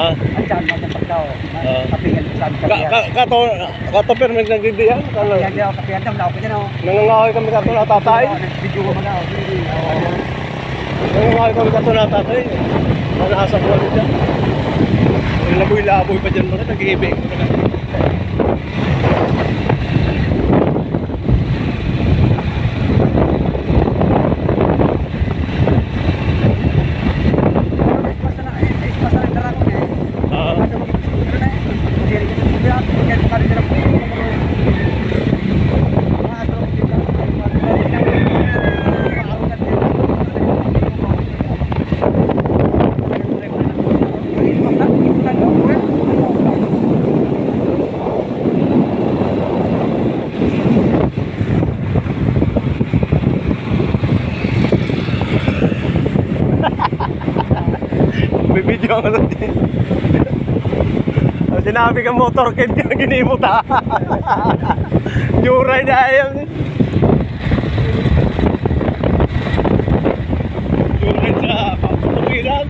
Andiyan, magpapag daw. Kapihan ko saan Kato permit nagdidiyan. Kapihan daw, kapihan daw, naupo dyan o. Nangangahoy kami kato na tatay. Video ko mga o. Nangangahoy kami kato na tatay. Manahasa ko ulit dyan. Laboy-laboy pa dyan mga nag-iibig. May video ang ano din. Sinabi ka motorcade ka ginimot ha. New ride na ayaw. New ride sa pagpapilan.